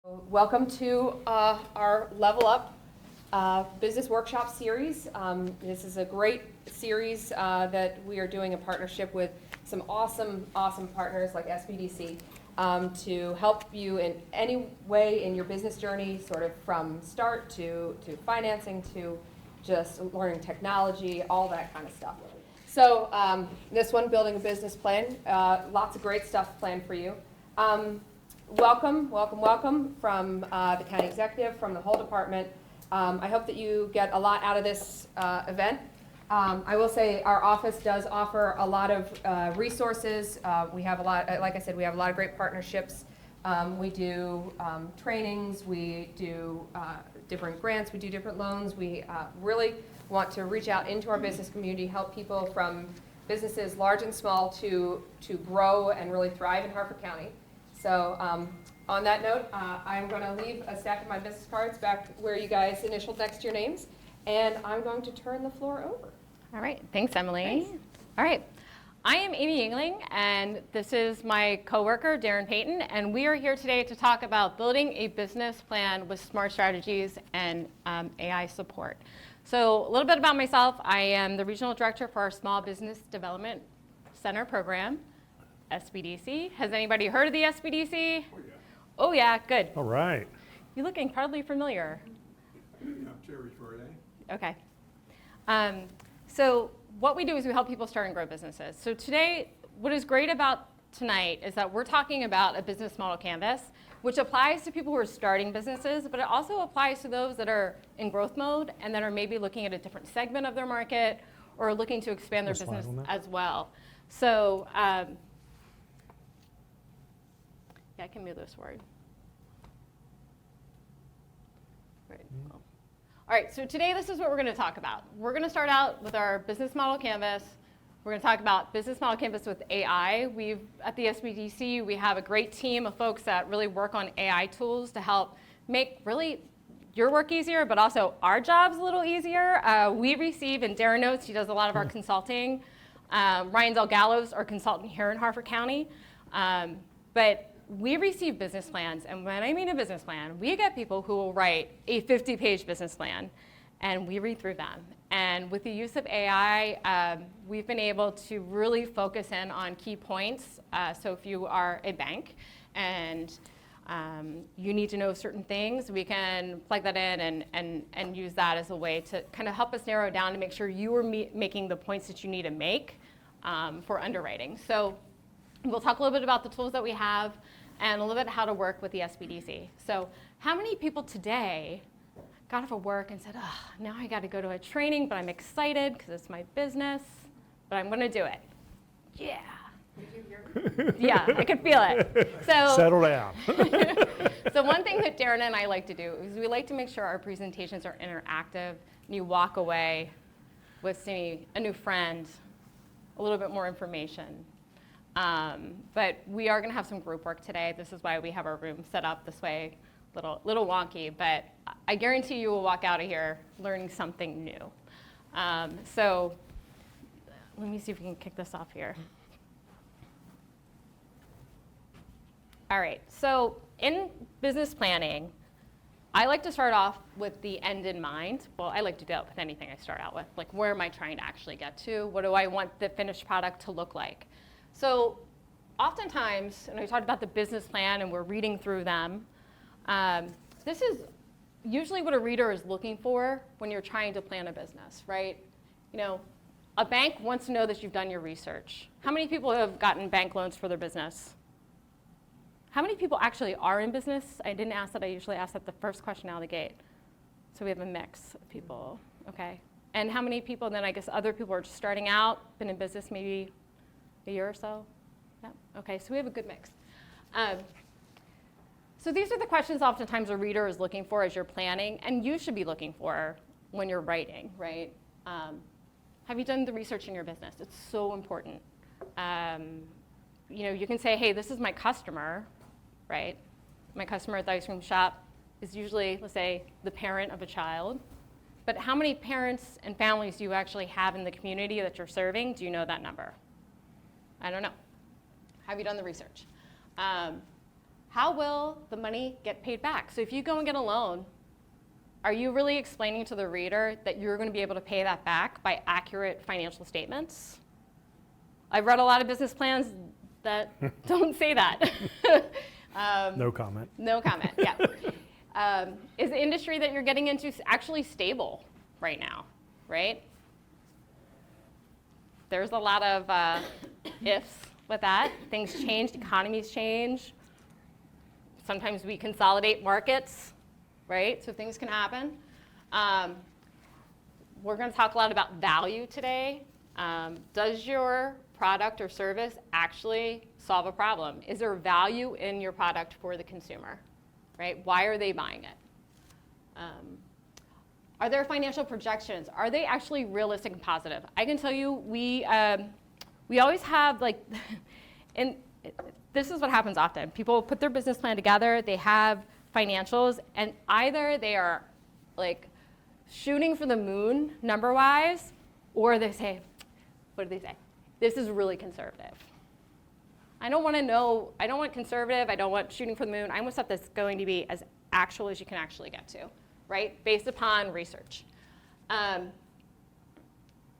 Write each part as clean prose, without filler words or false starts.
Welcome to our Level Up Business Workshop series. This is a great series that we are doing in partnership with some awesome partners like SBDC to help you in any way in your business journey, sort of from start to financing to just learning technology, all that kind of stuff. So this one, building a business plan, lots of great stuff planned for you. Welcome from the county executive, from the whole department. I hope that you get a lot out of this event. I will say our office does offer a lot of resources. We have a lot, like I said, we have a lot of great partnerships. We do trainings, we do different grants, we do different loans. We really want to reach out into our business community, help people from businesses large and small to grow and really thrive in Harford County. So on that note, I'm going to leave a stack of my business cards back where you guys initialed next to your names, and I'm going to turn the floor over. All right, thanks, Emily. Thanks. All right, I am Amy Yingling, and this is my coworker, Darren Payton, and we are here today to talk about building a business plan with smart strategies and AI support. So a little bit about myself. I am the regional director for our Small Business Development Center program. SBDC. Has anybody heard of the SBDC? Oh, yeah. Oh, yeah, good. All right. You look incredibly familiar. Cherry Friday. Okay. So what we do is we help people start and grow businesses. So today, what is great about tonight is that we're talking about a business model canvas, which applies to people who are starting businesses, but it also applies to those that are in growth mode and that are maybe looking at a different segment of their market or looking to expand their business as well. So, yeah, I can move this forward. Right. Well. All right, so today this is what we're going to talk about. We're going to start out with our business model canvas. We're going to talk about business model canvas with AI. At the SBDC, we have a great team of folks that really work on AI tools to help make really your work easier, but also our jobs a little easier. We receive, and Darren knows, he does a lot of our consulting. Ryan Delgallo's our consultant here in Harford County. But we receive business plans, and when I mean a business plan, we get people who will write a 50-page business plan, and we read through them. And with the use of AI, we've been able to really focus in on key points. So if you are a bank and you need to know certain things, we can plug that in and use that as a way to kind of help us narrow down to make sure you are making the points that you need to make for underwriting. So we'll talk a little bit about the tools that we have and a little bit how to work with the SBDC. So how many people today got off of work and said, oh, now I got to go to a training, but I'm excited because it's my business, but I'm going to do it. Yeah. Did you hear me? Yeah, I could feel it. So settle down. So one thing that Darren and I like to do is we like to make sure our presentations are interactive and you walk away with seeing a new friend, a little bit more information. But we are going to have some group work today. This is why we have our room set up this way, little wonky, but I guarantee you will walk out of here learning something new. So let me see if we can kick this off here. All right, so in business planning, I like to start off with the end in mind. Well, I like to do that with anything I start out with. Like, where am I trying to actually get to? What do I want the finished product to look like? So oftentimes, and we talked about the business plan and we're reading through them, this is usually what a reader is looking for when you're trying to plan a business, right? You know, a bank wants to know that you've done your research. How many people have gotten bank loans for their business? How many people actually are in business? I didn't ask that. I usually ask that the first question out of the gate. So we have a mix of people, okay? And how many people, then I guess other people are just starting out, been in business maybe a year or so? Yeah, okay, so we have a good mix. So these are the questions oftentimes a reader is looking for as you're planning, and you should be looking for when you're writing, right? Have you done the research in your business? It's so important. You know, you can say, hey, this is my customer, right? My customer at the ice cream shop is usually, let's say, the parent of a child. But how many parents and families do you actually have in the community that you're serving? Do you know that number? I don't know. Have you done the research? how will the money get paid back? So if you go and get a loan, are you really explaining to the reader that you're going to be able to pay that back by accurate financial statements? I've read a lot of business plans that don't say that. No comment. No comment, yeah. Is the industry that you're getting into actually stable right now, right? There's a lot of ifs with that. Things change, economies change. Sometimes we consolidate markets, right? So things can happen. We're going to talk a lot about value today. Does your product or service actually solve a problem? Is there value in your product for the consumer, right? Why are they buying it? Are there financial projections? Are they actually realistic and positive? I can tell you, we always have like, and this is what happens often. People put their business plan together, they have financials, and either they are like shooting for the moon number-wise, or they say, what do they say? This is really conservative. I don't want conservative, I don't want shooting for the moon. I want stuff that's going to be as actual as you can actually get to, right? Based upon research.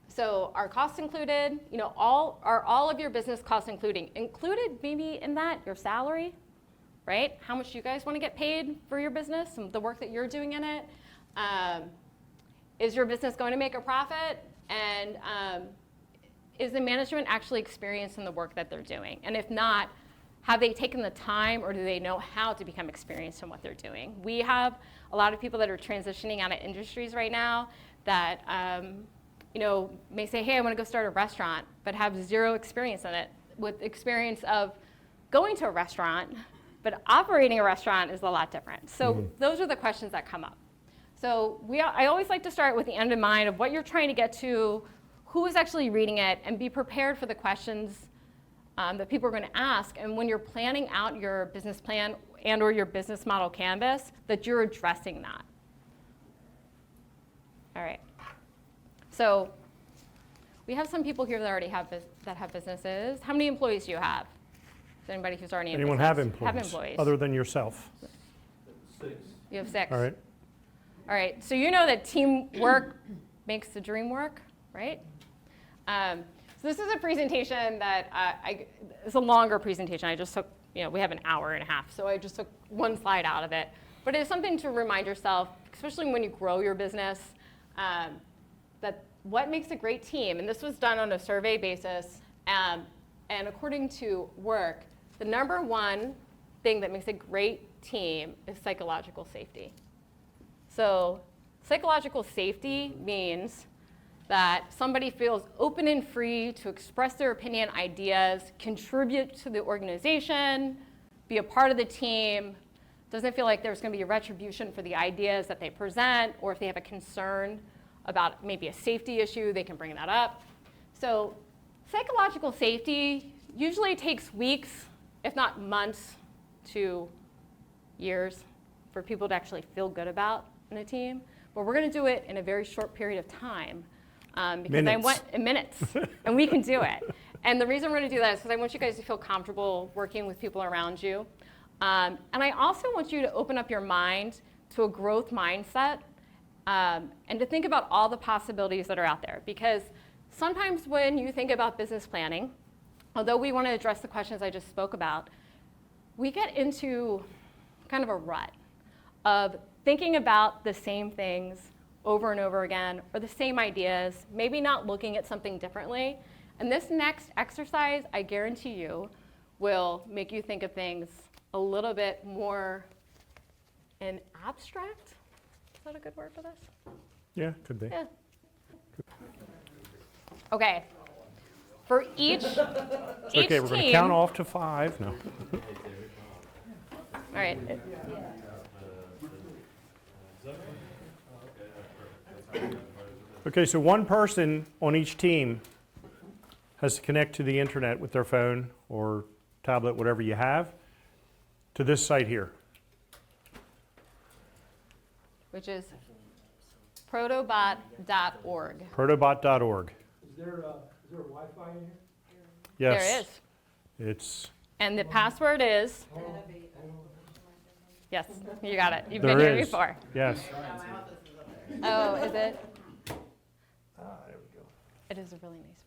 So are costs included? You know, are all of your business costs included maybe in that your salary, right? How much you guys want to get paid for your business and the work that you're doing in it? Is your business going to make a profit? And is the management actually experienced in the work that they're doing? And if not, have they taken the time, or do they know how to become experienced in what they're doing? We have a lot of people that are transitioning out of industries right now that may say, hey, I want to go start a restaurant, but have zero experience in it, with experience of going to a restaurant, but operating a restaurant is a lot different. So those are the questions that come up. So I always like to start with the end in mind of what you're trying to get to, who is actually reading it, and be prepared for the questions that people are going to ask. And when you're planning out your business plan and or your business model canvas, that you're addressing that. All right. So we have some people here that already have businesses. How many employees do you have? Is anybody who's already in Anyone business? have employees? Other than yourself? 6. You have 6. All right. All right. So you know that teamwork makes the dream work, right? So this is a presentation that it's a longer presentation. I just took, we have an hour and a half, so I just took one slide out of it. But it's something to remind yourself, especially when you grow your business, that what makes a great team, and this was done on a survey basis, and according to work, the number one thing that makes a great team is psychological safety. So psychological safety means that somebody feels open and free to express their opinion, ideas, contribute to the organization, be a part of the team, doesn't feel like there's going to be a retribution for the ideas that they present, or if they have a concern about maybe a safety issue, they can bring that up. So psychological safety usually takes weeks, if not months, to years for people to actually feel good about in a team. But we're going to do it in a very short period of time. Because minutes. I want minutes, and we can do it. And the reason we're going to do that is because I want you guys to feel comfortable working with people around you. And I also want you to open up your mind to a growth mindset, and to think about all the possibilities that are out there. Because sometimes when you think about business planning, although we want to address the questions I just spoke about, we get into kind of a rut of thinking about the same things over and over again, or the same ideas, maybe not looking at something differently. And this next exercise, I guarantee you, will make you think of things a little bit more in abstract. Is that a good word for this? Yeah, could be. Yeah. Okay. For each It's okay, we're going to team- count off to 5. No. All right. Okay, so one person on each team has to connect to the internet with their phone or tablet, whatever you have, to this site here. Which is protobot.org. Protobot.org. Is there Wi-Fi in here? Yes. There is. It's And the password is, Yes, you got it. You've There been here is. before. Yes. Oh, is it? There we go. It is a really nice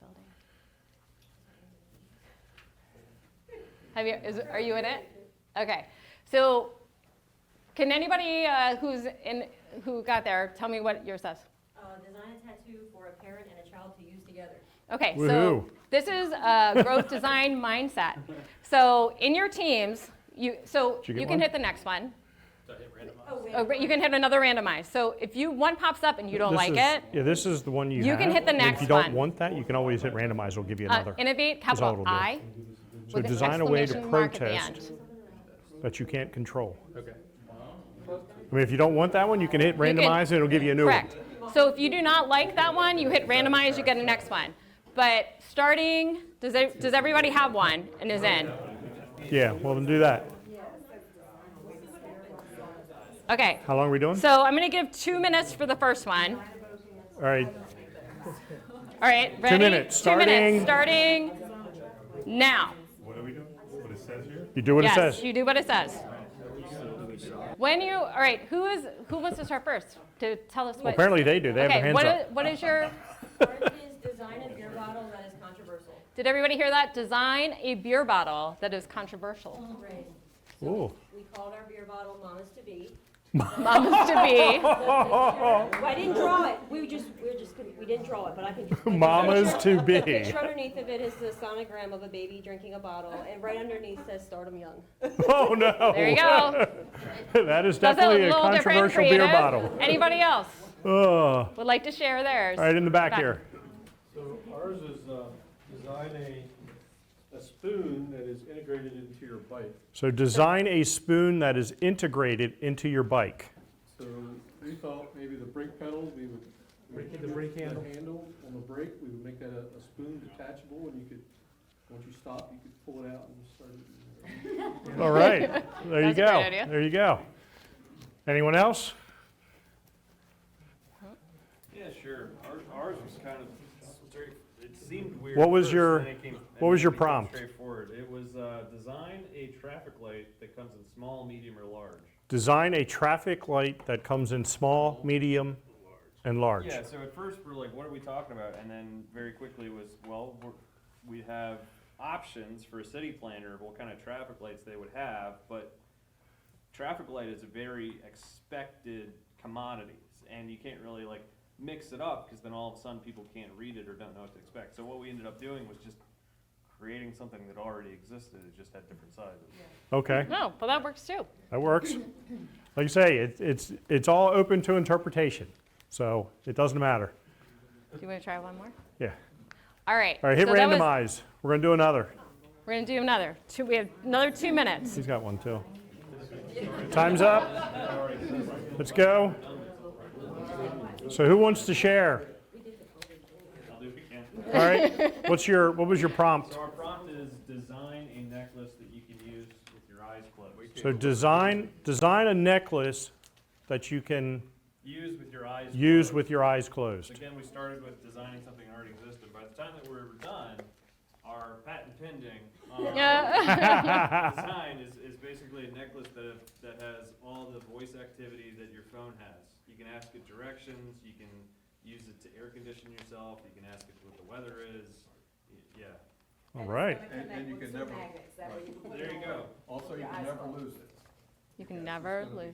building. Are you in it? Okay. So, can anybody who got there tell me what yours says? Design a tattoo for a parent and a child to use together. Okay, Woohoo. so this is a growth design mindset. So in your teams, you get can one? hit the next one. Oh, wait. Oh, you can hit another randomize. So if one pops up and you don't This like is- it, Yeah, this is the one you You have. can hit the And next If you don't one. want that, you can always hit randomize, it'll give you another. innovate, That's all capital it'll do. I, So with an design a way to exclamation mark at the protest end. that you can't control. Okay. I mean, if you don't want that one, you can hit can- randomize and it'll give you a new one. Correct. So if you do not like that one, you hit randomize, you get the next one. But starting, does everybody have one and is in? Yeah, well then do that. Okay. How long are we doing? So I'm going to give 2 minutes for the first one. All right, All right, ready? 2 minutes, 2 minutes, starting- starting now. What are we doing? What it says here? You do what it Yes, says. you do what it says. All right, who wants to start first to tell us what? Well, apparently they do, they have their hands up. What is your, Ours is design a beer bottle that is controversial. did everybody hear that? Design a beer bottle that is controversial. Right. Ooh. We called our beer bottle Mama's to Be. Moms to be. Well, I didn't draw it. We didn't draw it, but I can just. Mamas to The be. picture underneath of it is the sonogram of a baby drinking a bottle, and right underneath says "Start 'em young." Oh, no. There you go. That is That's definitely a little different, controversial beer creative. bottle. Anybody else Oh. would like to share theirs? All right, in the back Back. here. So ours is design a spoon that is integrated into your bike. So design a spoon that is integrated into your bike. So we thought maybe the brake pedal, we would. The brake handle. The handle on the brake, we would make that a spoon detachable, and you could, once you stop, you could pull it out and start it. All right, there you That's a go. great idea. There you go. Anyone else? Yeah, sure. Ours was kind of straight, it seemed weird. What at was first, your- and then it came- what was and your then it became prompt? Straightforward. It was design a traffic light that comes in small, medium, or large. Design a traffic light that comes in small, medium, and large. Yeah, so at first we're like, what are we talking about? And then very quickly was, well, we have options for a city planner of what kind of traffic lights they would have, but traffic light is a very expected commodity, and you can't really like mix it up because then all of a sudden people can't read it or don't know what to expect. So what we ended up doing was just creating something that already existed, it just had different sizes. Okay, Oh, well, that works too. that works. Like you say, it's all open to interpretation, so it doesn't matter. Do you want to try one more? Yeah. All right. All right, hit so that was- randomize. We're gonna do another. We're going to do another. We have another 2 minutes. He's got one too. Time's up. Let's go. So who wants to share? I'll do if we can. All right. What was your prompt? So our prompt is design a necklace that you can use with your eyes closed. So design a necklace that you can Use with your eyes use closed. with your eyes closed. Again, we started with designing something that already existed. By the time that we were done, our patent pending design is basically a necklace that has all the voice activity that your phone has. You can ask it directions, you can use it to air condition yourself, you can ask it what the weather is. Yeah, All right. And you can never, there you go. also you can never lose it. You can never lose.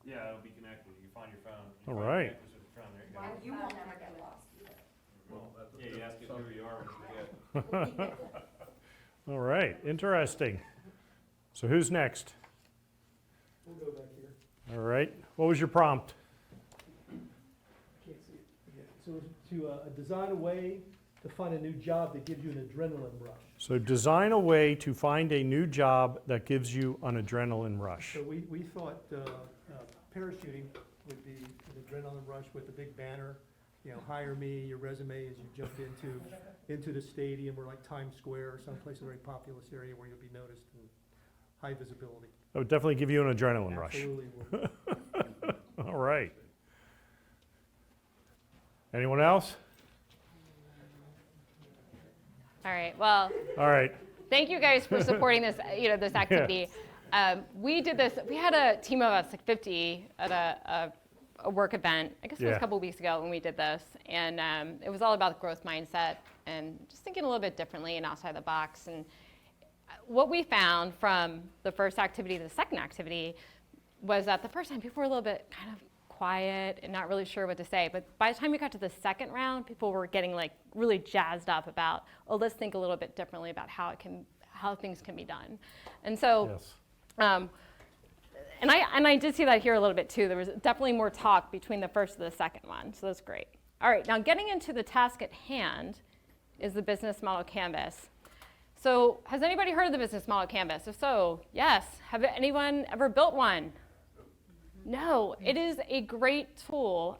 Yeah, it'll be connected. You can find your phone. You All find right. the necklace with your phone. There you go. You won't never get lost. Well, that's- Yeah, you ask it who you are when you forget. All right. Interesting. So who's next? We'll go back here. All right. What was your prompt? Can't see it again. So it's to design a way to find a new job that gives you an adrenaline rush. So design a way to find a new job that gives you an adrenaline rush. So we thought parachuting would be an adrenaline rush with the big banner, you know, hire me, your resume as you jump into the stadium or like Times Square or someplace, a very populous area where you'll be noticed and high visibility. That would definitely give you an adrenaline rush. Absolutely will. All right. Anyone else? All right. Well, All right. thank you guys for supporting this, this activity. we did this, we had a team of us, like 50 at a work event, I guess it was Yeah. a couple of weeks ago when we did this, and it was all about growth mindset and just thinking a little bit differently and outside the box. And what we found from the first activity to the second activity was that the first time people were a little bit kind of quiet and not really sure what to say, but by the time we got to the second round, people were getting like really jazzed up about, oh, let's think a little bit differently about how things can be done. And so Yes. and I did see that here a little bit too. There was definitely more talk between the first and the second one, so that's great. All right, now getting into the task at hand is the business model canvas. So has anybody heard of the business model canvas? If so, yes. Have anyone ever built one? No, it is a great tool.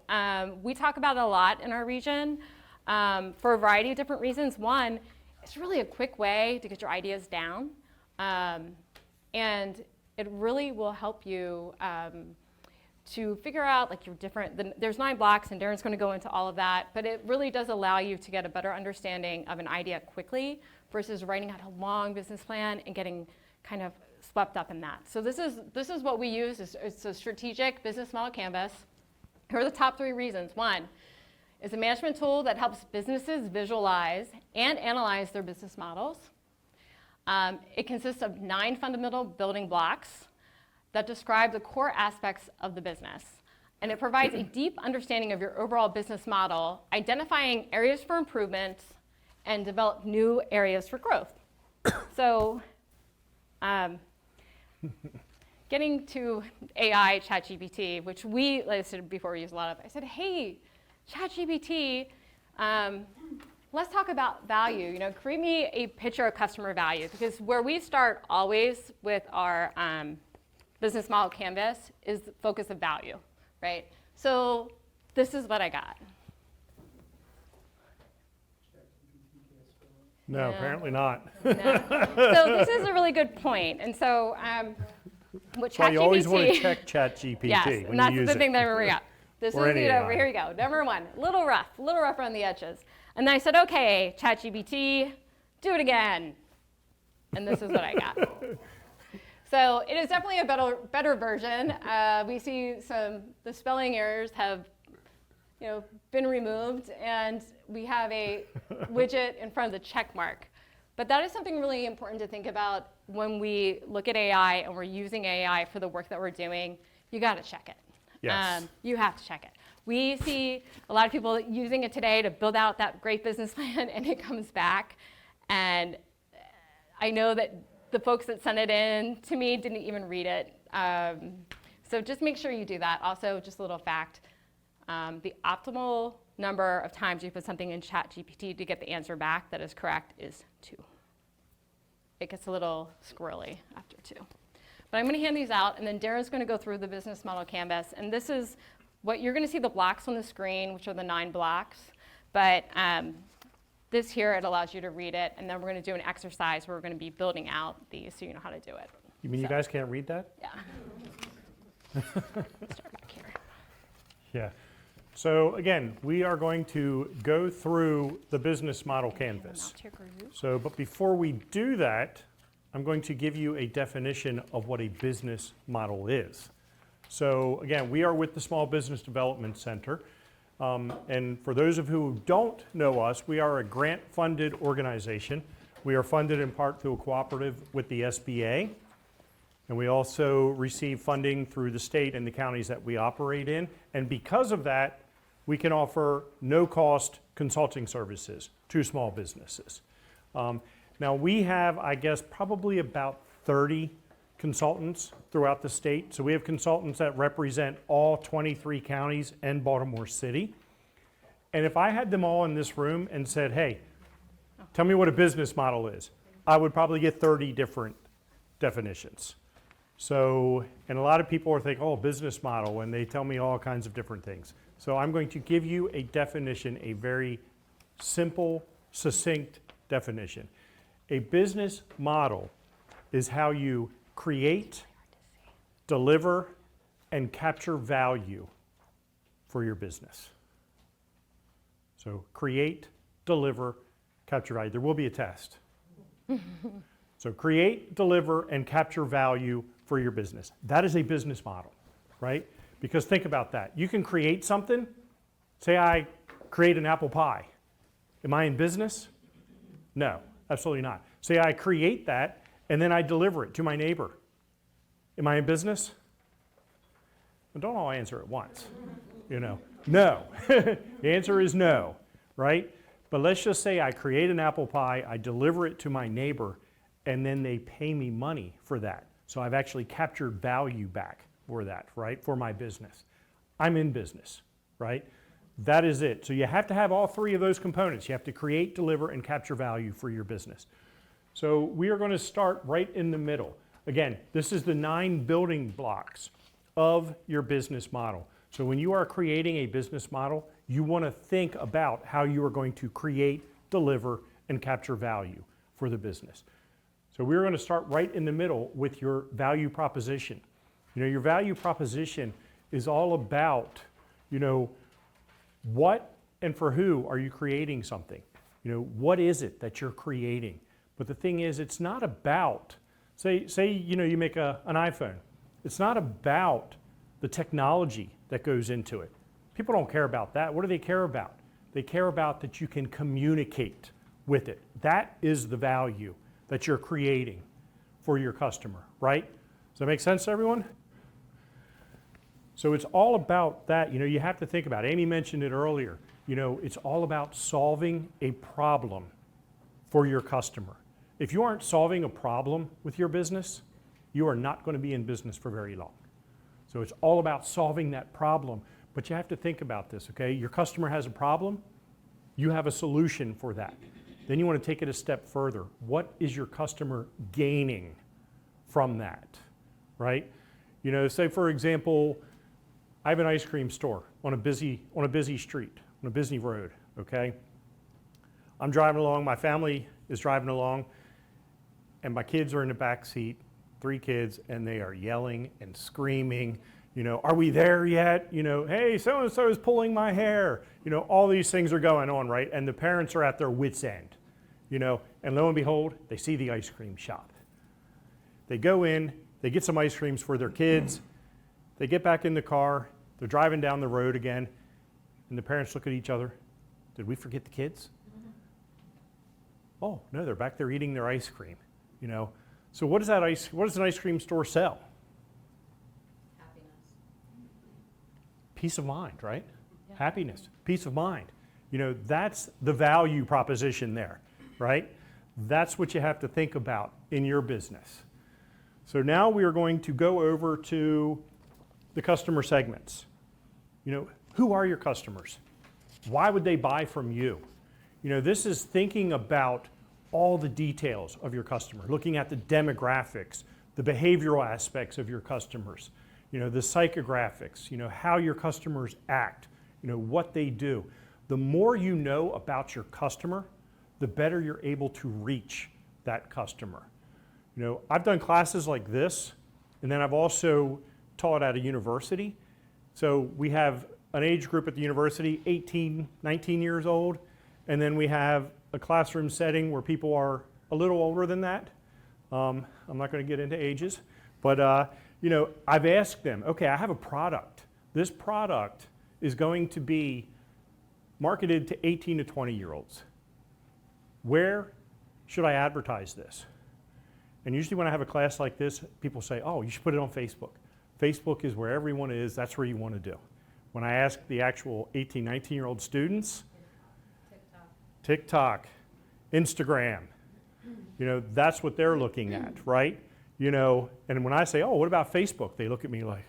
We talk about it a lot in our region for a variety of different reasons. One, it's really a quick way to get your ideas down. And it really will help you to figure out like your different, there's 9 blocks and Darren's gonna go into all of that, but it really does allow you to get a better understanding of an idea quickly versus writing out a long business plan and getting kind of swept up in that. So this is what we use. It's a strategic business model canvas. Here are the top 3 reasons. One, it's a management tool that helps businesses visualize and analyze their business models. It consists of 9 fundamental building blocks that describe the core aspects of the business. And it provides a deep understanding of your overall business model, identifying areas for improvement, and develop new areas for growth. So getting to AI, ChatGPT, which we, like I said before, we use a lot of, I said, hey, ChatGPT, let's talk about value. You know, create me a picture of customer value, because where we start always with our business model canvas is the focus of value, right? So this is what I got. No, Yeah. apparently not. No. So this is a really good point. And so what That's why you always want to ChatGPT check ChatGPT yes, when and you that's use the it. thing that I bring up. This Or is, any you know, AI. here we go. Number 1, little rough around the edges. And then I said, okay, ChatGPT, do it again. And this is what I got. So it is definitely a better version. We see the spelling errors have, you know, been removed, and we have a widget in front of the check mark. But that is something really important to think about when we look at AI and we're using AI for the work that we're doing. You got to check it. Yes. You have to check it. We see a lot of people using it today to build out that great business plan, and it comes back. And I know that the folks that sent it in to me didn't even read it. So just make sure you do that. Also, just a little fact, the optimal number of times you put something in ChatGPT to get the answer back that is correct is 2. It gets a little squirrely after 2. But I'm going to hand these out, and then Darren's going to go through the business model canvas. And this is what you're going to see the blocks on the screen, which are the 9 blocks. But this here, it allows you to read it. And then we're going to do an exercise where we're going to be building out these so you know how to do it. You mean you guys can't read that? Yeah. Start back here. Yeah. So again, we are going to go through the business model canvas. So, but before we do that, I'm going to give you a definition of what a business model is. So again, we are with the Small Business Development Center. And for those of you who don't know us, we are a grant-funded organization. We are funded in part through a cooperative with the SBA. And we also receive funding through the state and the counties that we operate in. And because of that, we can offer no-cost consulting services to small businesses. Now we have, I guess, probably about 30 consultants throughout the state. So we have consultants that represent all 23 counties and Baltimore City. And if I had them all in this room and said, hey, tell me what a business model is, I would probably get 30 different definitions. So, and a lot of people are thinking, oh, business model, and they tell me all kinds of different things. So I'm going to give you a definition, a very simple, succinct definition. A business model is how you create, deliver, and capture value for your business. So create, deliver, capture value. There will be a test. So create, deliver, and capture value for your business. That is a business model, right? Because think about that. You can create something. Say I create an apple pie. Am I in business? No, absolutely not. Say I create that and then I deliver it to my neighbor. Am I in business? Well, don't all answer at once, you know. No. The answer is no, right? But let's just say I create an apple pie, I deliver it to my neighbor, and then they pay me money for that. So I've actually captured value back for that, right, for my business. I'm in business, right? That is it. So you have to have all three of those components. You have to create, deliver, and capture value for your business. So we are going to start right in the middle. Again, this is the 9 building blocks of your business model. So when you are creating a business model, you want to think about how you are going to create, deliver, and capture value for the business. So we're going to start right in the middle with your value proposition. You know, your value proposition is all about, you know, what and for who are you creating something? You know, what is it that you're creating? But the thing is, it's not about, say you know, you make an iPhone. It's not about the technology that goes into it. People don't care about that. What do they care about? They care about that you can communicate with it. That is the value that you're creating for your customer, right? Does that make sense to everyone? So it's all about that. You know, you have to think about it. Amy mentioned it earlier. You know, it's all about solving a problem for your customer. If you aren't solving a problem with your business, you are not going to be in business for very long. So it's all about solving that problem. But you have to think about this, okay? Your customer has a problem. You have a solution for that. Then you want to take it a step further. What is your customer gaining from that, right? You know, say for example, I have an ice cream store on a busy street, on a busy road, okay? I'm driving along, my family is driving along, and my kids are in the back seat, 3 kids, and they are yelling and screaming, you know, are we there yet? You know, hey, so-and-so is pulling my hair. You know, all these things are going on, right? And the parents are at their wits' end, you know, and lo and behold, they see the ice cream shop. They go in, they get some ice creams for their kids, they get back in the car, they're driving down the road again, and the parents look at each other. Did we forget the kids? Oh, no, they're back there eating their ice cream, you know. So what does an ice cream store sell? Happiness. Peace of mind, right? Yeah. Happiness, peace of mind. You know, that's the value proposition there, right? That's what you have to think about in your business. So now we are going to go over to the customer segments. You know, who are your customers? Why would they buy from you? You know, this is thinking about all the details of your customer, looking at the demographics, the behavioral aspects of your customers, you know, the psychographics, you know, how your customers act, you know, what they do. The more you know about your customer, the better you're able to reach that customer. You know, I've done classes like this, and then I've also taught at a university. So we have an age group at the university, 18, 19 years old, and then we have a classroom setting where people are a little older than that. I'm not going to get into ages, but you know, I've asked them, okay, I have a product. This product is going to be marketed to 18 to 20-year-olds. Where should I advertise this? And usually when I have a class like this, people say, oh, you should put it on Facebook. Facebook is where everyone is. That's where you want to do. When I ask the actual 18, 19-year-old students, TikTok, Instagram, you know, that's what they're looking at, right? You know, and when I say, oh, what about Facebook? They look at me like,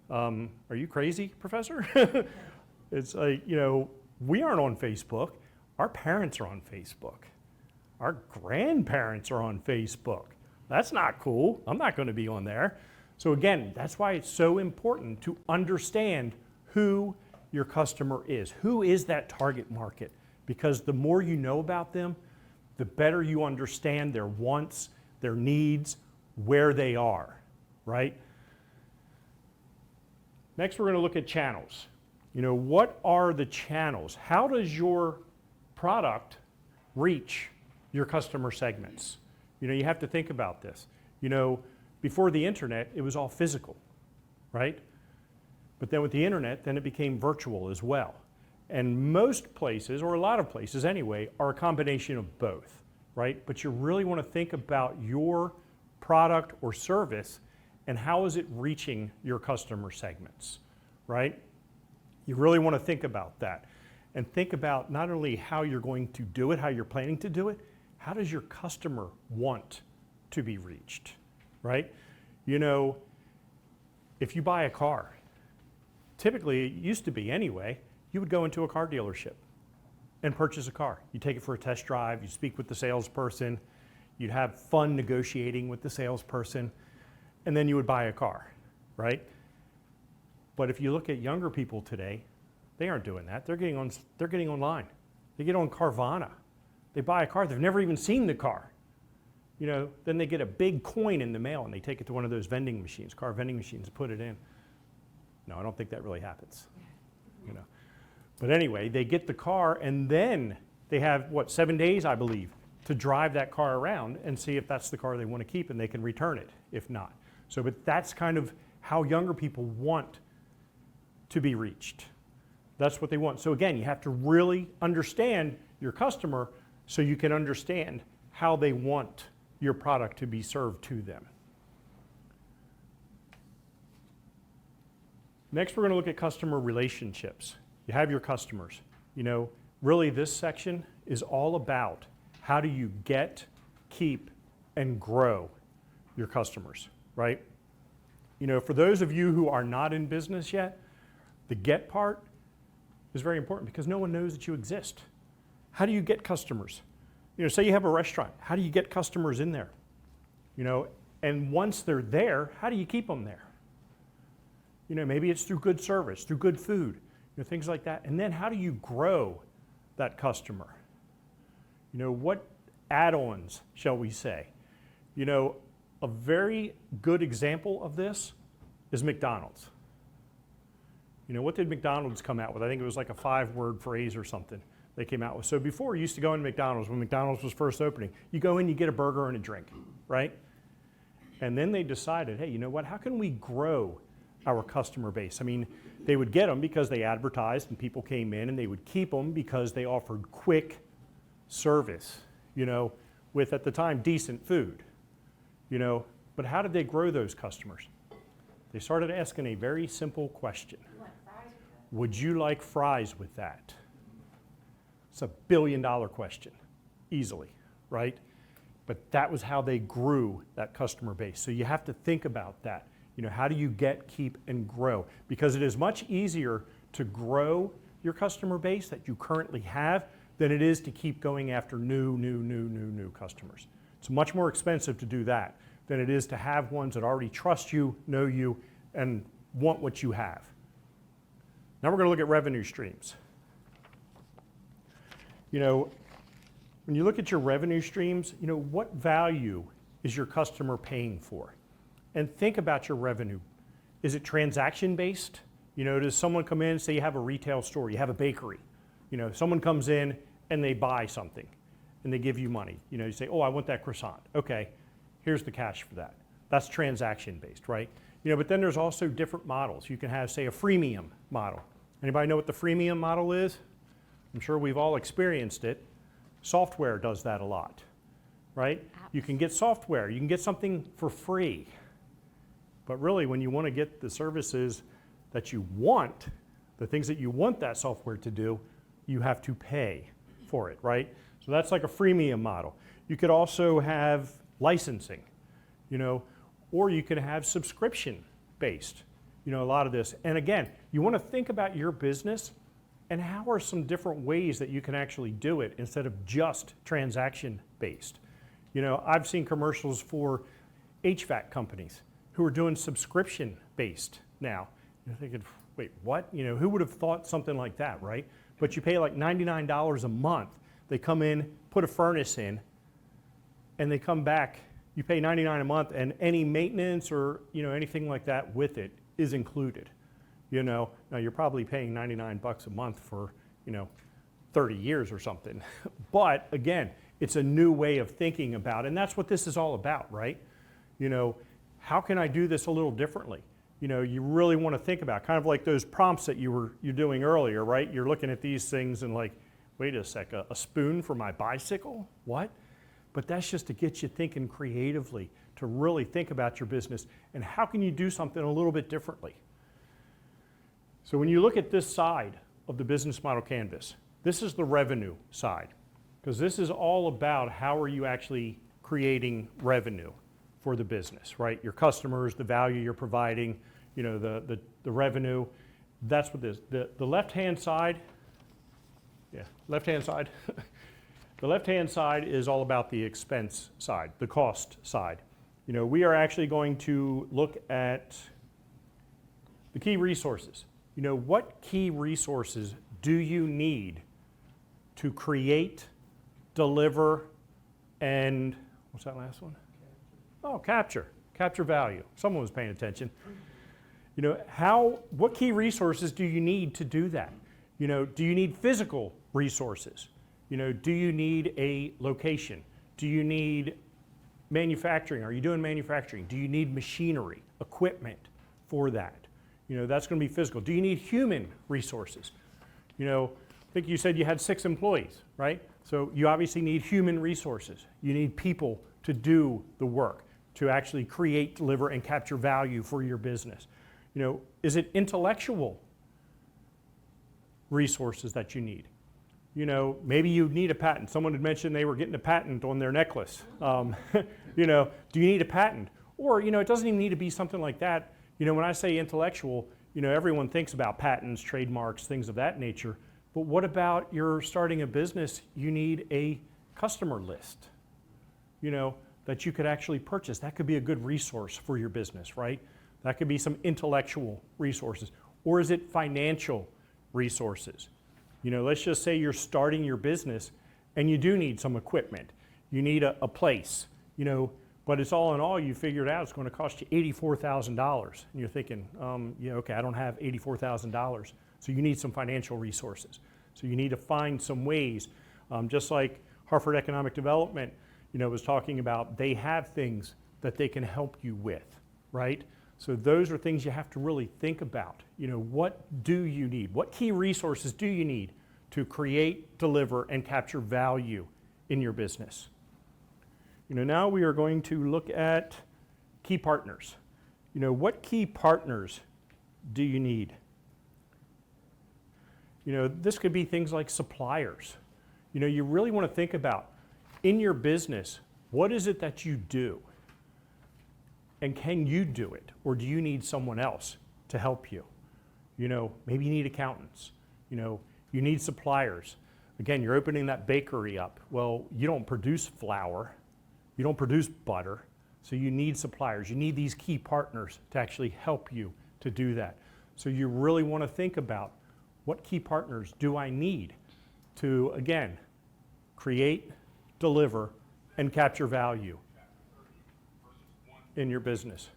are you crazy, professor? It's like, you know, we aren't on Facebook. Our parents are on Facebook. Our grandparents are on Facebook. That's not cool. I'm not going to be on there. So again, that's why it's so important to understand who your customer is. Who is that target market? Because the more you know about them, the better you understand their wants, their needs, where they are, right? Next, we're going to look at channels. You know, what are the channels? How does your product reach your customer segments? You know, you have to think about this. You know, Before the internet, it was all physical, right? But then with the internet, then it became virtual as well. And most places, or a lot of places anyway, are a combination of both, right? But you really want to think about your product or service and how is it reaching your customer segments, right? You really want to think about that. And think about not only how you're going to do it, how you're planning to do it, how does your customer want to be reached, right? You know, if you buy a car, typically, it used to be anyway, you would go into a car dealership and purchase a car. You take it for a test drive, you speak with the salesperson, you'd have fun negotiating with the salesperson, and then you would buy a car, right? But if you look at younger people today, they aren't doing that. They're getting online. They get on Carvana. They buy a car, they've never even seen the car. You know, then they get a big coin in the mail and they take it to one of those vending machines, car vending machines, put it in. No, I don't think that really happens, you know. But anyway, they get the car and then they have, 7 days, I believe, to drive that car around and see if that's the car they want to keep and they can return it if not. So, but that's kind of how younger people want to be reached. That's what they want. So again, you have to really understand your customer so you can understand how they want your product to be served to them. Next, we're going to look at customer relationships. You have your customers. You know, really this section is all about how do you get, keep, and grow your customers, right? You know, for those of you who are not in business yet, the get part is very important because no one knows that you exist. How do you get customers? You know, say you have a restaurant. How do you get customers in there? You know, and once they're there, how do you keep them there? You know, maybe it's through good service, through good food, you know, things like that. And then how do you grow that customer? You know, what add-ons, shall we say? You know, a very good example of this is McDonald's. You know, what did McDonald's come out with? I think it was like a 5-word phrase or something they came out with. So before, you used to go into McDonald's, when McDonald's was first opening, you go in, you get a burger and a drink, right? And then they decided, hey, you know what, how can we grow our customer base? I mean, they would get them because they advertised and people came in, and they would keep them because they offered quick service, you know, with, at the time, decent food, you know. But how did they grow those customers? They started asking a very simple question. Would you like fries with that? It's a billion-dollar question, easily, right? But that was how they grew that customer base. So you have to think about that. You know, how do you get, keep, and grow? Because it is much easier to grow your customer base that you currently have than it is to keep going after new customers. It's much more expensive to do that than it is to have ones that already trust you, know you, and want what you have. Now we're going to look at revenue streams. You know, when you look at your revenue streams, you know, what value is your customer paying for? And think about your revenue. Is it transaction-based? You know, does someone come in, say you have a retail store, you have a bakery. You know, someone comes in and they buy something and they give you money. You know, you say, oh, I want that croissant. Okay, here's the cash for that. That's transaction-based, right? You know, but then there's also different models. You can have, say, a freemium model. Anybody know what the freemium model is? I'm sure we've all experienced it. Software does that a lot, right? You can get software, you can get something for free. But really, when you want to get the services that you want, the things that you want that software to do, you have to pay for it, right? So that's like a freemium model. You could also have licensing, you know, or you could have subscription-based, you know, a lot of this. And again, you want to think about your business and how are some different ways that you can actually do it instead of just transaction-based. You know, I've seen commercials for HVAC companies who are doing subscription-based now. You're thinking, wait, what? You know, who would have thought something like that, right? But you pay like $99 a month. They come in, put a furnace in, and they come back. You pay $99 a month, and any maintenance or, you know, anything like that with it is included. You know, now you're probably paying $99 a month for, you know, 30 years or something. But again, it's a new way of thinking about it, and that's what this is all about, right? You know, how can I do this a little differently? You know, you really want to think about, kind of like those prompts that you're doing earlier, right? You're looking at these things and like, wait a sec, a spoon for my bicycle? What? But that's just to get you thinking creatively, to really think about your business and how can you do something a little bit differently. So when you look at this side of the business model canvas, this is the revenue side, because this is all about how are you actually creating revenue for the business, right? Your customers, the value you're providing, you know, the revenue. That's what this, the left-hand side, left-hand side. The left-hand side is all about the expense side, the cost side. You know, we are actually going to look at the key resources. You know, what key resources do you need to create, deliver, and what's that last one? Oh, capture value. Someone was paying attention. You know, what key resources do you need to do that? You know, do you need physical resources? You know, do you need a location? Do you need manufacturing? Are you doing manufacturing? Do you need machinery, equipment for that? You know, that's going to be physical. Do you need human resources? You know, I think you said you had 6 employees, right? So you obviously need human resources. You need people to do the work, to actually create, deliver, and capture value for your business. You know, is it intellectual resources that you need? You know, maybe you need a patent. Someone had mentioned they were getting a patent on their necklace. You know, do you need a patent? Or, you know, it doesn't even need to be something like that. You know, when I say intellectual, you know, everyone thinks about patents, trademarks, things of that nature. But what about you're starting a business, you need a customer list, you know, that you could actually purchase. That could be a good resource for your business, right? That could be some intellectual resources. Or is it financial resources? You know, let's just say you're starting your business and you do need some equipment. You need a place, you know, but it's all in all, you figured out it's going to cost you $84,000. And you're thinking, yeah, okay, I don't have $84,000. So you need some financial resources. So you need to find some ways, just like Harford Economic Development, you know, was talking about, they have things that they can help you with, right? So those are things you have to really think about. You know, what do you need? What key resources do you need to create, deliver, and capture value in your business? You know, now we are going to look at key partners. You know, what key partners do you need? You know, this could be things like suppliers. You know, you really want to think about, in your business, what is it that you do? And can you do it? Or do you need someone else to help you? You know, maybe you need accountants. You know, you need suppliers. Again, you're opening that bakery up. Well, you don't produce flour. You don't produce butter. So you need suppliers. You need these key partners to actually help you to do that. So you really want to think about, what key partners do I need to, again, create, deliver, and capture value in your business?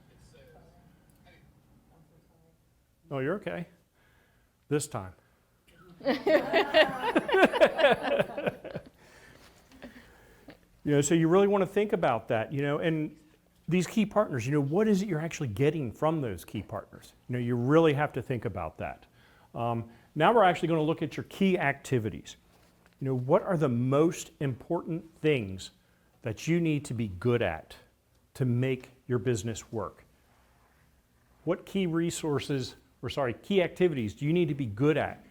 Oh, you're okay. This time. You know, so you really want to think about that, you know, and these key partners, you know, what is it you're actually getting from those key partners? You know, you really have to think about that. Now we're actually going to look at your key activities. You know, what are the most important things that you need to be good at to make your business work? What key resources, or sorry, key activities do you need to be good at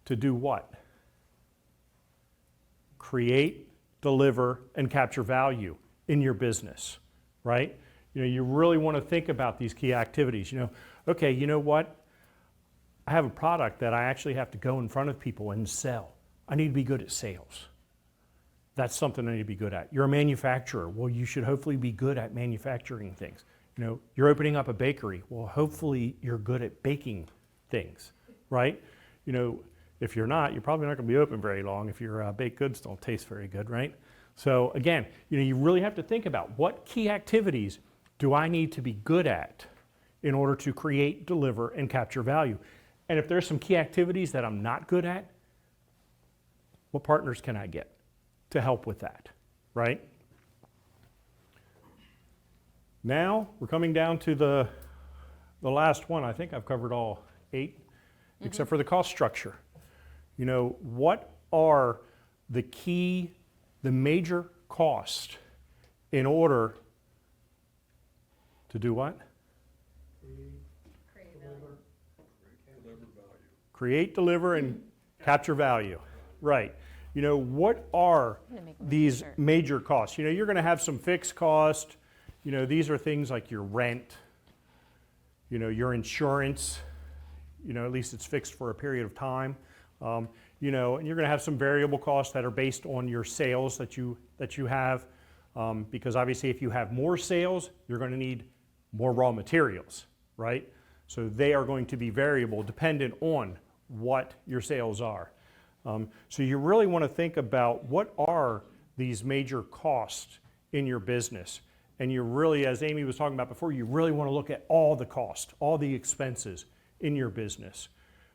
to do what? Create, deliver, and capture value in your business, right? You know, you really want to think about these key activities. You know, okay, you know what? I have a product that I actually have to go in front of people and sell. I need to be good at sales. That's something I need to be good at. You're a manufacturer. Well, you should hopefully be good at manufacturing things. You know, you're opening up a bakery. Well, hopefully you're good at baking things, right? You know, if you're not, you're probably not going to be open very long if your baked goods don't taste very good, right? So again, you know, you really have to think about, what key activities do I need to be good at in order to create, deliver, and capture value? And if there's some key activities that I'm not good at, what partners can I get to help with that, right? Now, we're coming down to the last one. I think I've covered all 8, except for the cost structure. You know, what are the major costs in order to do what? Create, deliver, and capture value. Right. You know, what are these major costs? You know, you're going to have some fixed cost. You know, these are things like your rent, you know, your insurance, you know, at least it's fixed for a period of time. You know, and you're going to have some variable costs that are based on your sales that you have, because obviously if you have more sales, you're going to need more raw materials, right? So they are going to be variable dependent on what your sales are. So you really want to think about what are these major costs in your business. And you really, as Amy was talking about before, you really want to look at all the costs, all the expenses in your business.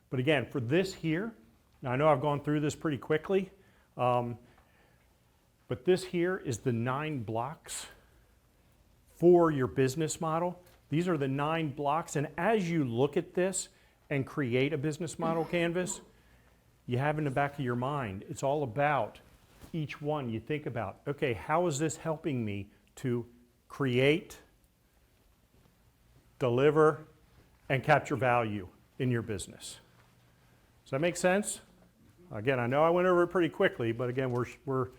But again, for this here, now I know I've gone through this pretty quickly, but this here is the 9 blocks for your business model. These are the 9 blocks, and as you look at this and create a business model canvas, you have in the back of your mind, it's all about each one. You think about, okay, how is this helping me to create, deliver, and capture value in your business? Does that make sense? Again, I know I went over it pretty quickly, but again, we're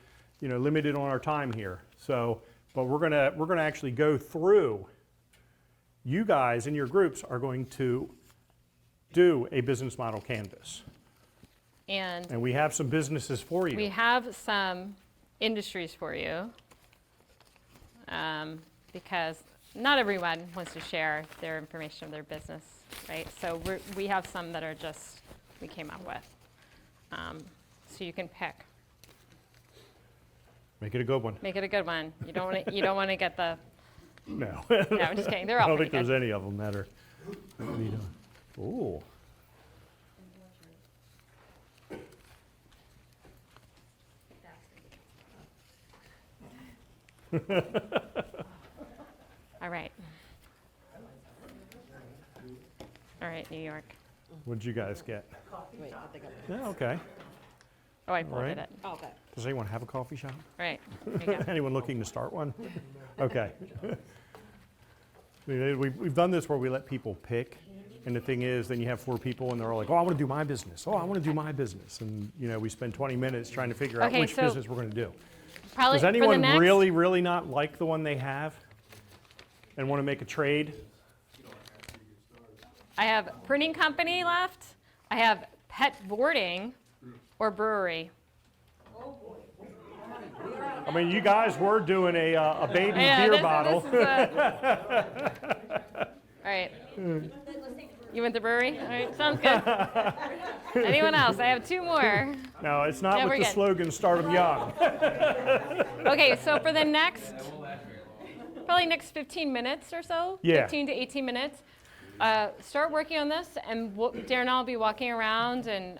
you know, limited on our time here. So, but we're gonna actually go through. You guys in your groups are going to do a business model canvas. And we have some businesses for you. We have some industries for you, because not everyone wants to share their information of their business, right? So we have some that are just, we came up with. So you can pick. Make it a good one. Make it a good one. You don't want to get the, No. no, I'm just kidding. They're all I don't pretty think good. there's any of them that are. Ooh. All right. All right, New York. What'd you guys get? Yeah, okay. Oh, I folded right. it. Oh, okay. Does anyone have a coffee shop? All right, there you go. Anyone looking to start one? Okay. We've done this where we let people pick, and the thing is, then you have 4 people, and they're all like, "Oh, I want to do my business. Oh, I want to do my business," and you know, we spend 20 minutes trying to figure out Okay, which so business we're going to do. Probably Does for the anyone next, really not like the one they have, and want to make a trade? I have printing company left. I have pet boarding or brewery. I mean, you guys were doing a baby Yeah, beer this bottle. is all right. You went the brewery? All right, sounds good. Anyone else? I have 2 more. No, it's not Yeah, with we're the good. slogan "Start 'em young." Okay, so for the next, probably next 15 minutes or so, Yeah. 15 to 18 minutes, start working on this, and Darren and I will be walking around and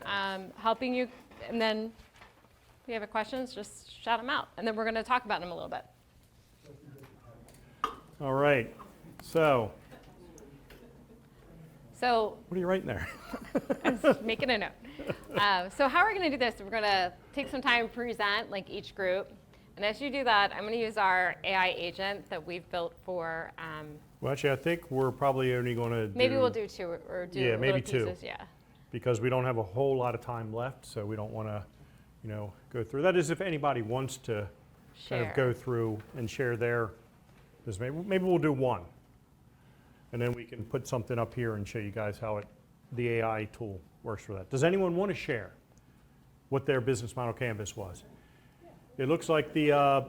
helping you, and then if you have questions, just shout them out, and then we're going to talk about them a little bit. All right. So, So what are you writing there? I'm just making a note. So how we're going to do this, we're going to take some time to present like each group. And as you do that, I'm going to use our AI agent that we've built for, Well, actually, I think we're probably only going to do. maybe we'll do 2 or do Yeah, maybe little 2. pieces. Yeah. Because we don't have a whole lot of time left, so we don't want to, you know, go through. That is, if anybody wants to kind of Share. go through and share their, this maybe we'll do 1. And then we can put something up here and show you guys how the AI tool works for that. Does anyone want to share what their business model canvas was? It looks like the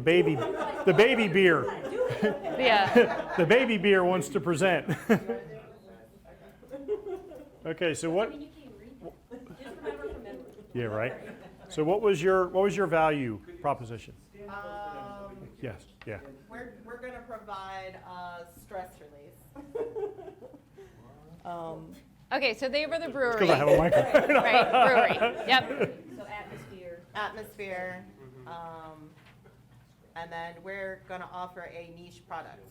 baby beer. Yeah. The baby beer wants to present. Okay, so what? Yeah, right. So what was your value proposition? Yes, yeah. We're gonna provide stress release. Okay, so they were the brewery. Because I have a microphone. Right, brewery. Yep. So atmosphere. Atmosphere. And then we're gonna offer a niche product,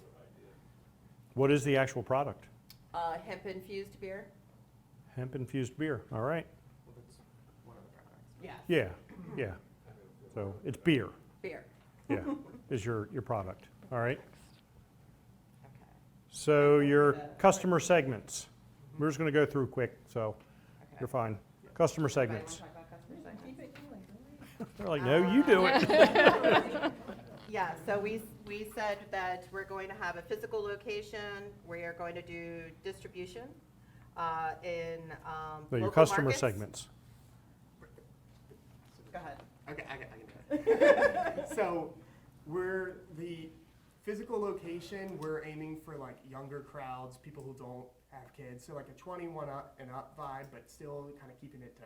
What is the actual product? hemp-infused beer. Hemp-infused beer, all right. Well, that's one of the products. Yes. Yeah, yeah. So it's beer, Beer. yeah, is your product, all right? Okay. So your customer segments, we're just gonna go through quick, so Okay. you're fine. Customer Anybody wanna segments. talk about customer segments? They're like, no, you do it. Yeah, so we said that we're going to have a physical location, we are going to do distribution in No, your local customer markets. segments. Go ahead. Okay, I can do it. So we're the physical location, we're aiming for like younger crowds, people who don't have kids. So like a 21 and up vibe, but still kind of keeping it to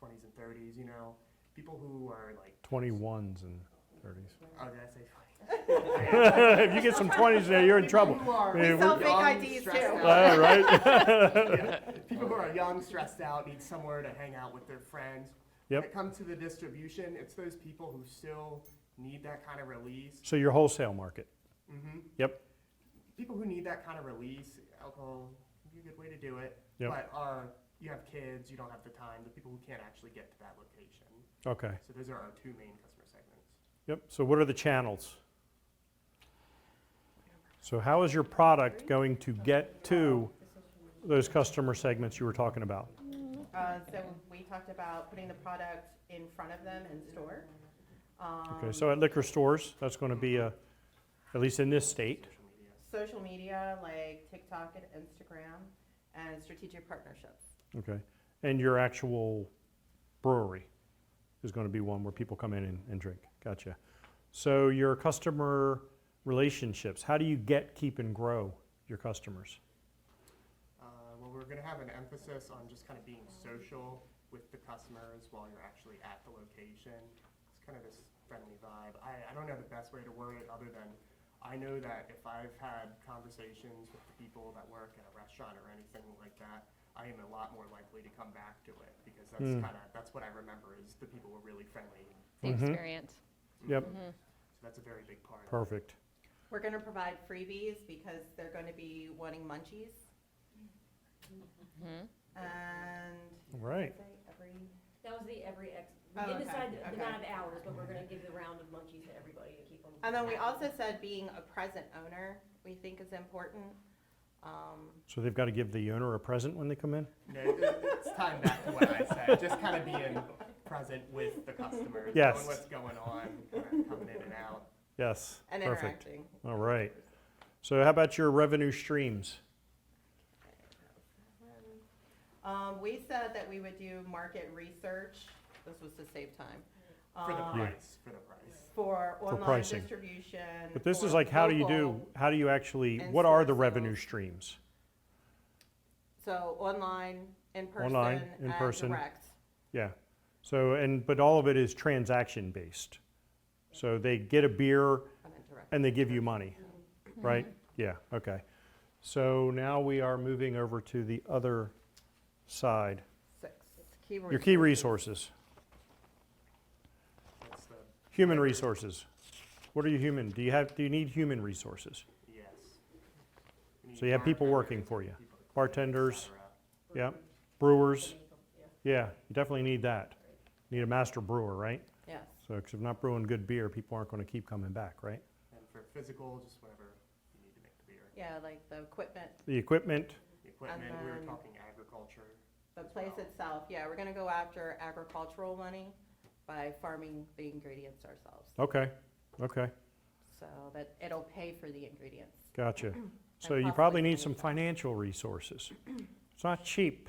20s and 30s, you know? People who are like, 21s and 30s. oh, did I say 20? If you get some 20s there, you're in trouble. Who are Yeah, We sell young, fake IDs stressed too. out. Right? Yeah. People who are young, stressed out, need somewhere to hang out with their friends. Yep. When it comes to the distribution, it's those people who still need that kind of release. So your wholesale market. Mm-hmm. Yep. People who need that kind of release, alcohol can be a good way to do it. Yep. But you have kids, you don't have the time, the people who can't actually get to that location. Okay. So those are our two main customer segments. Yep. So what are the channels? So how is your product going to get to those customer segments you were talking about? So we talked about putting the product in front of them in store. Okay. So at liquor stores, that's going to be at least in this state. Social media. Social media like TikTok and Instagram, and strategic partnerships. Okay. And your actual brewery is going to be one where people come in and drink. Gotcha. So your customer relationships, how do you keep, and grow your customers? Well, we're going to have an emphasis on just kind of being social with the customers while you're actually at the location. It's kind of this friendly vibe. I don't know the best way to word it other than I know that if I've had conversations with the people that work in a restaurant or anything like that, I am a lot more likely to come back to it because that's what I remember is the people were really friendly. The Mhm. experience. Yep. Mhm. So that's a very big part of it. Perfect. We're going to provide freebies because they're going to be wanting munchies. Mhm. And All right. That was the we Oh, didn't okay, decide the okay. amount of hours, but we're gonna give the round of munchies to everybody to keep them. And then we also said being a present owner, we think is important. So they've got to give the owner a present when they come in? No, it's tying back to what I said, just kind of being present with the customers, Yes. knowing what's going on, kind of coming in and out. Yes. And Perfect. interacting. All right. So how about your revenue streams? We said that we would do market research, this was to save time. For the um, price, for the price. For online pricing. distribution. But this for is like, how do you actually, what are the in-store revenue sales. streams? So online, in person, Online, in and person. direct. Yeah. So, but all of it is transaction based. So they get a beer And then direct. and they give you money, right? Yeah, okay. So now we are moving over to the other side. 6. Key Your key resources, That's the, human resources. What are you human? Do you need human resources? yes. We need So you have people bartenders, working for you, people to clean, et bartenders, cetera. yeah, brewers. Yeah, you definitely need that. Need a master brewer, right? Yes. So, because if not brewing good beer, people aren't going to keep coming back, right? And for physical, just whatever you need to make the beer. Yeah, like the equipment, The equipment, The equipment, we were then- talking agriculture. the as place well. itself. Yeah, we're gonna go after agricultural money by farming the ingredients ourselves. okay, okay, So that it'll pay for the ingredients. gotcha. So And you possibly probably need some manufacture. financial resources. It's not cheap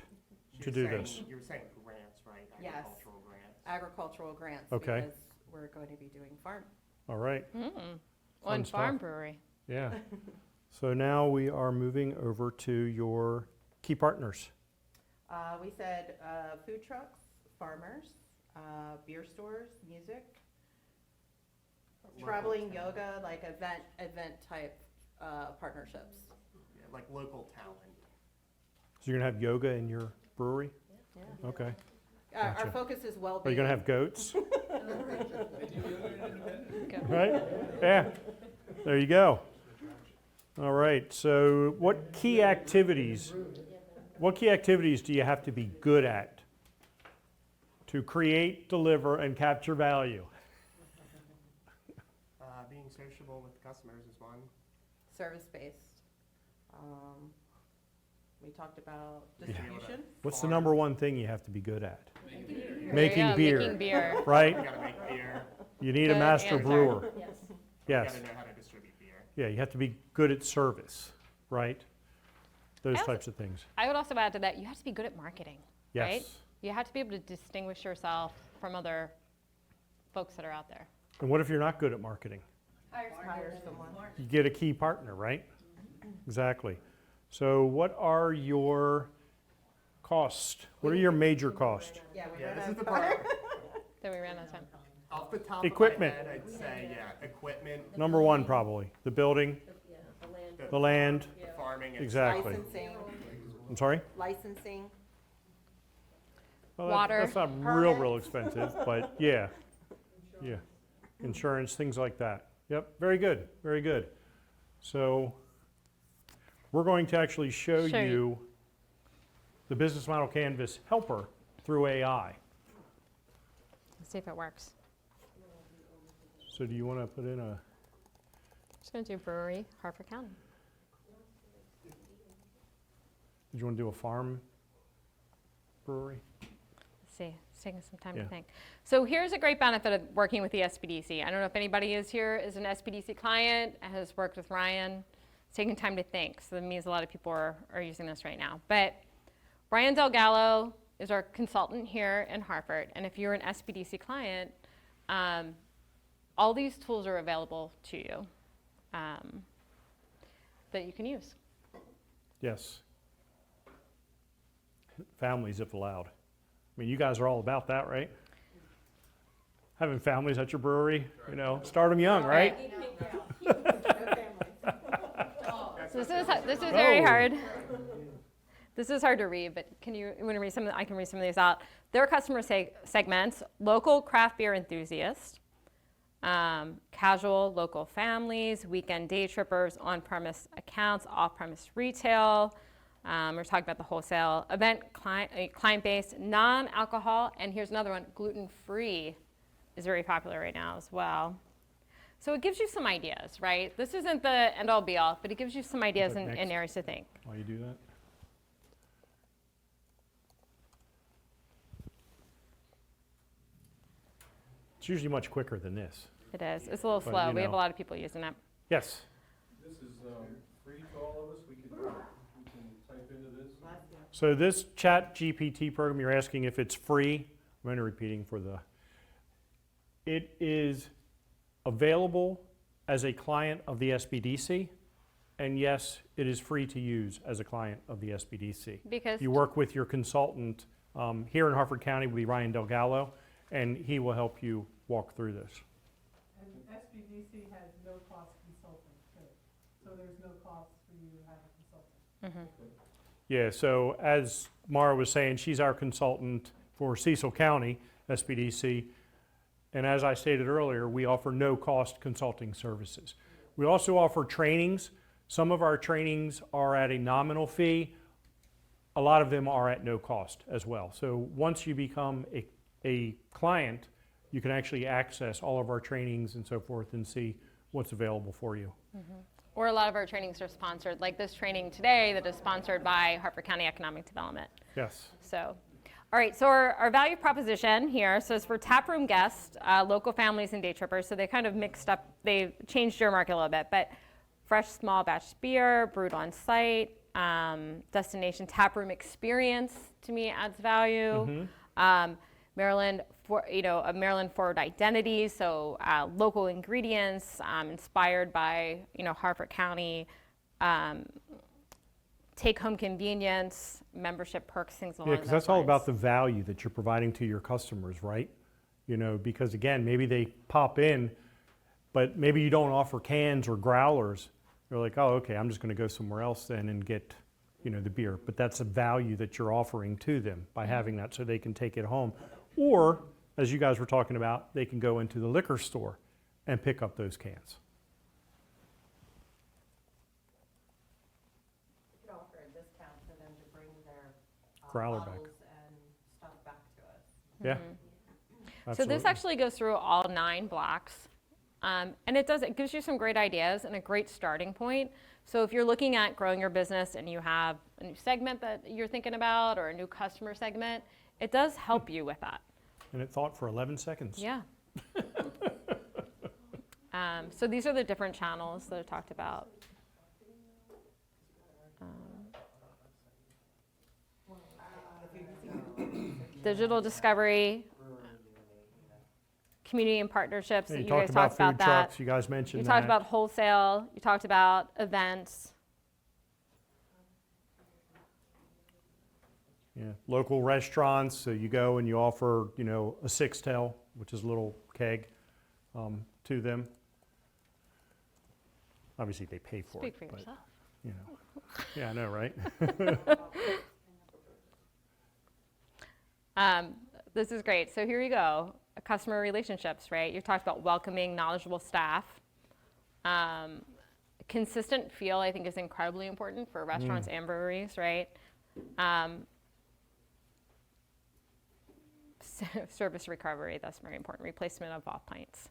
to You're do saying- this. You were saying grants, right? Yes. Agricultural grants. Agricultural grants. Okay. Because we're going to be doing farm. All right, On stuff. farm brewery. yeah. So now we are moving over to your key partners. We said food trucks, farmers, beer stores, music, Local traveling talent. yoga, like event type partnerships. Yeah, like local talent. So you're going to have yoga in your brewery? Yeah. Okay. Our Gotcha. focus is well-being. Are you gonna have goats? They do the other independent. Right? Yeah, there you go. All right, so what key activities do you have to be good at to create, deliver, and capture value? Being sociable with customers is one. Service-based. We talked about Yeah. distribution. What's the number one thing you have to be good at? There Making you go, beer, Making beer. right? You gotta make beer, You need a Good master answer. brewer. Yes. you Yes, gotta know how to distribute beer. yeah, you have to be good at service, right? Those I also- types of things. I would also add to that, you have to be good at marketing, right? Yes. You have to be able to distinguish yourself from other folks that are out there. And what if you're not good at marketing? Hire someone. You get a key partner, right? Exactly. So what are your costs? What are your major costs? Yeah, we Yeah, ran this out is of the time. part. Then we ran out of time. Off the top Equipment. of my head, I'd say, yeah, equipment, Number one, probably, the building, Yeah, the land. the, the land, the farming. and exactly. Licensing, I'm sorry? licensing. Well, Water. That's not real expensive, but yeah, yeah. Insurance, things like that. Yep, very good, very good. So we're going to actually show Show you. you the business model canvas helper through AI. Let's see if it works. So do you want to put in a, Just gonna do brewery, Harford County. did you want to do a farm brewery? Let's see, it's taking some time Yeah. to think. So here's a great benefit of working with the SBDC. I don't know if anybody is here is an SBDC client, has worked with Ryan. It's taking time to think, so that means a lot of people are using this right now. But Ryan Delgallo is our consultant here in Harford, and if you're an SBDC client, all these tools are available to you that you can use. Yes. Families if allowed. I mean, you guys are all about that, right? Having families at your brewery, you know, start them young, right? So this is very Oh. hard. This is hard to read, but you want to read some? I can read some of these out. Their customer segments: local craft beer enthusiasts, casual local families, weekend day trippers, on-premise accounts, off-premise retail. We're talking about the wholesale event client base, non-alcohol, and here's another one: gluten-free is very popular right now as well. So it gives you some ideas, right? This isn't the end-all be-all, but it gives you some ideas Click and next. areas to think. While you do that. It's usually much quicker than this. It is. It's a little But, slow. you We have a know. lot of people using it. Yes. This is free to all of us. We can type into this. So this chat GPT program, you're asking if it's free. I'm only repeating for the, it is available as a client of the SBDC. And yes, it is free to use as a client of the SBDC. Because You work with your consultant here in Harford County will be Ryan Delgallo, and he will help you walk through this. And SBDC has no cost consulting too, so there's no cost for you to have a consultant. Yeah, so as Mara was saying, she's our consultant for Cecil County, SBDC. And as I stated earlier, we offer no-cost consulting services. We also offer trainings. Some of our trainings are at a nominal fee. A lot of them are at no cost as well. So once you become a client, you can actually access all of our trainings and so forth and see what's available for you. or a lot of our trainings are sponsored, like this training today that is sponsored by Harford County Economic Development. Yes. So, all right, so our value proposition here says for taproom guests, local families and day trippers, so they kind of mixed up, they changed your market a little bit, but fresh small batch beer, brewed on site, destination taproom experience to me adds value. Maryland, a Maryland forward identity, so local ingredients inspired by, Harford County, take-home convenience, membership perks, things along Yeah, those because that's all about lines. the value that you're providing to your customers, right? Because again, maybe they pop in, but maybe you don't offer cans or growlers. They're like, oh, okay, I'm just going to go somewhere else then and get, the beer. But that's a value that you're offering to them by having that so they can take it home. Or, as you guys were talking about, they can go into the liquor store and pick up those cans. We could offer a discount for them to bring their Growler back. bottles and stuff back to us. Yeah. So this Absolutely. actually goes through all 9 blocks. And it gives you some great ideas and a great starting point. So if you're looking at growing your business and you have a new segment that you're thinking about or a new customer segment, it does help you with that. And it thought for 11 seconds. Yeah. So these are the different channels that I talked about. Digital discovery, community and partnerships. And That you you guys talked about talked about food that. trucks. You guys mentioned You that. talked about wholesale. You talked about events. Yeah, local restaurants, so you go and you offer, a six-tail, which is a little keg, to them. Obviously, they pay for Speak it. for but, yourself. Yeah, I know, right? This is great. So here you go. Customer relationships, right? You talked about welcoming, knowledgeable staff. Consistent feel, I think, is incredibly important for restaurants and breweries, right? Service recovery, that's very important. Replacement of off pints.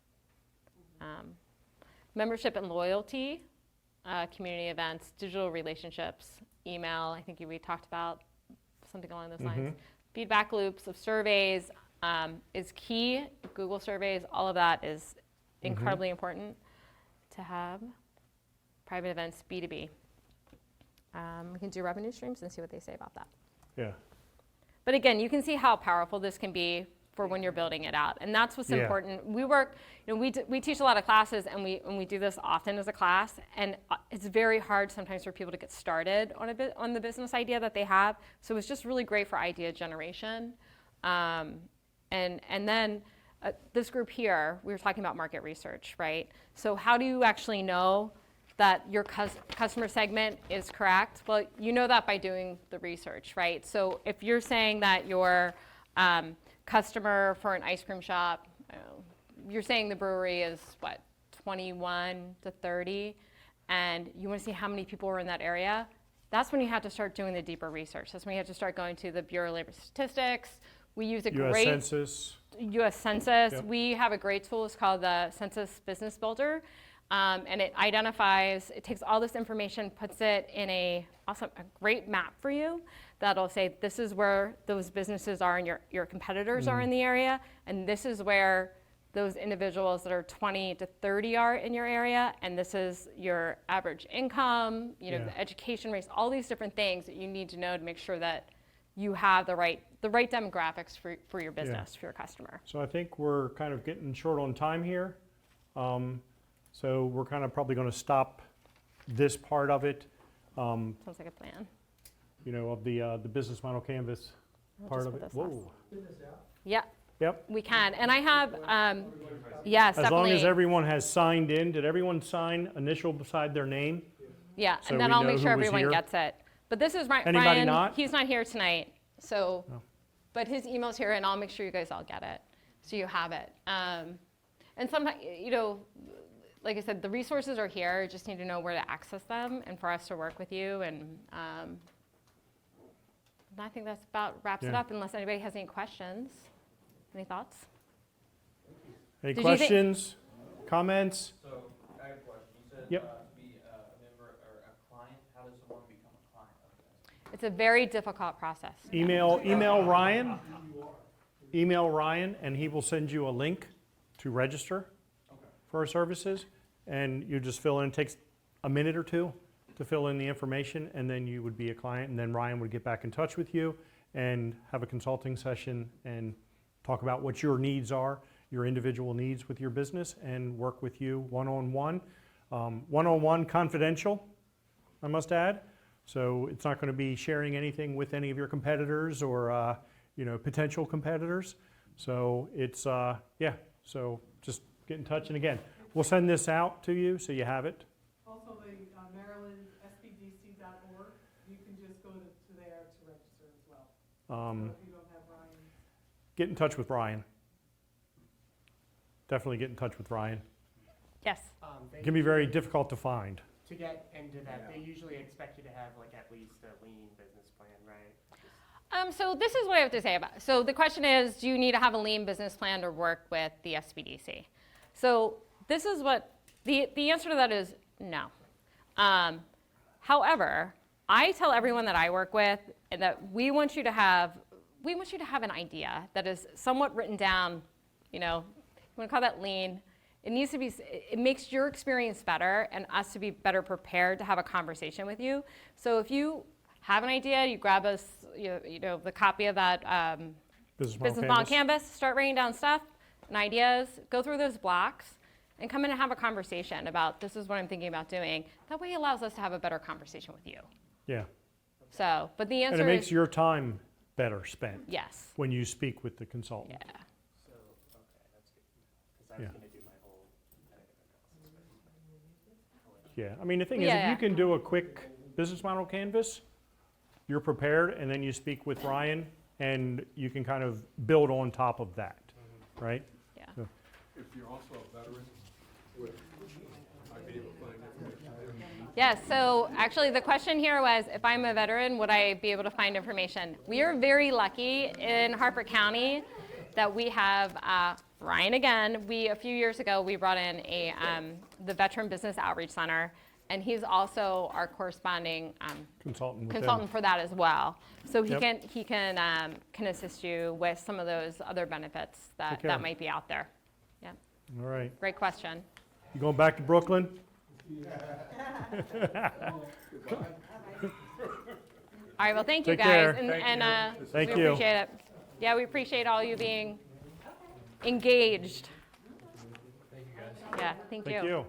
Membership and loyalty, community events, digital relationships, email. I think we talked about something along those lines. Feedback loops of surveys is key. Google surveys, all of that is incredibly important to have. Private events, B2B. We can do revenue streams and see what they say about that. Yeah. But again, you can see how powerful this can be for when you're building it out. And that's what's Yeah. important. We work, we teach a lot of classes and we do this often as a class. And it's very hard sometimes for people to get started on the business idea that they have. So it's just really great for idea generation. And then this group here, we were talking about market research, right? So how do you actually know that your customer segment is correct? Well, you know that by doing the research, right? So if you're saying that your customer for an ice cream shop, you're saying the brewery is, 21 to 30, and you want to see how many people are in that area, that's when you have to start doing the deeper research. That's when you have to start going to the Bureau of Labor Statistics. We use a U.S. great Census. U.S. Census. Yep. We have a great tool. It's called the Census Business Builder. And it takes all this information, puts it in a great map for you that'll say this is where those businesses are and your competitors are in the area, and this is where those individuals that are 20 to 30 are in your area, and this is your average income, the education rates, all these different things that you need to know to make sure that you have the right demographics for your business, for your customer. So I think we're kind of getting short on time here. So we're kind of probably going to stop this part of it, Sounds like a plan. of the business model canvas part of it. Whoa. Yeah, Yep. we can. And I have, yes, As definitely. long as everyone has signed in. Did everyone sign initial beside their name? Yeah, So and then we I'll know make sure who was everyone here? gets it. But this is Ryan. Anybody not? He's not here tonight, so. No. But his email's here, and I'll make sure you guys all get it, so you have it. And sometimes, like I said, the resources are here. You just need to know where to access them, and for us to work with you. And I think that's about wraps it Yeah. up. Unless anybody has any questions, any thoughts? Any Did you think- questions, comments? So, I have a question. You said, Yep. to be a member or a client, how does someone become a client of this? It's a very difficult process. Email Ryan. Email Ryan, and he will send you a link to register for our services. And you just fill in. It takes a minute or two to fill in the information, and then you would be a client. And then Ryan would get back in touch with you and have a consulting session and talk about what your needs are, your individual needs with your business, and work with you one-on-one. One-on-one confidential, I must add. So it's not going to be sharing anything with any of your competitors or potential competitors. So it's so just get in touch. And again, we'll send this out to you so you have it. Also, the Maryland SBDC.org, you can just go If you don't have Ryan. Get in touch with Ryan. Definitely get in touch with Ryan. Yes. They It can be very difficult to find. To get into that, they usually expect you to have like at least a lean business plan, right? So this is what I have to say about it. So the question is, do you need to have a lean business plan to work with the SBDC? So this is what, the answer to that is no. However, I tell everyone that I work with that we want you to have an idea that is somewhat written down, you want to call that lean. It needs to be, it makes your experience better and us to be better prepared to have a conversation with you. So if you have an idea, you grab us, the copy of that business model canvas, start writing down stuff and ideas, go through those blocks, and come in and have a conversation about this is what I'm thinking about doing. That way it allows us to have a better conversation with you. Yeah. So, but the answer And it is makes your time better spent yes. when you speak with the consultant. Yeah. So, okay, that's good. Because I was gonna do my whole analysis. Yeah, I mean, the thing is, if you can do a quick business model canvas, you're prepared, and then you speak with Ryan, and you can kind of build on top of that, right? Yeah. So, If you're also a veteran, I'd be able to find information there. Yes, so actually the question here was, if I'm a veteran, would I be able to find information? We are very lucky in Harford County that we have Ryan again. A few years ago, we brought in the Veteran Business Outreach Center, and he's also our corresponding consultant for that as well. So he can assist you with some of those other benefits that might be out there. Yeah. All right. Great question. You going back to Brooklyn? All right, well, thank you Take guys. care. And Thank we you. appreciate it. Yeah, we appreciate all you being engaged. Thank you, guys. Yeah, thank you. Thank you.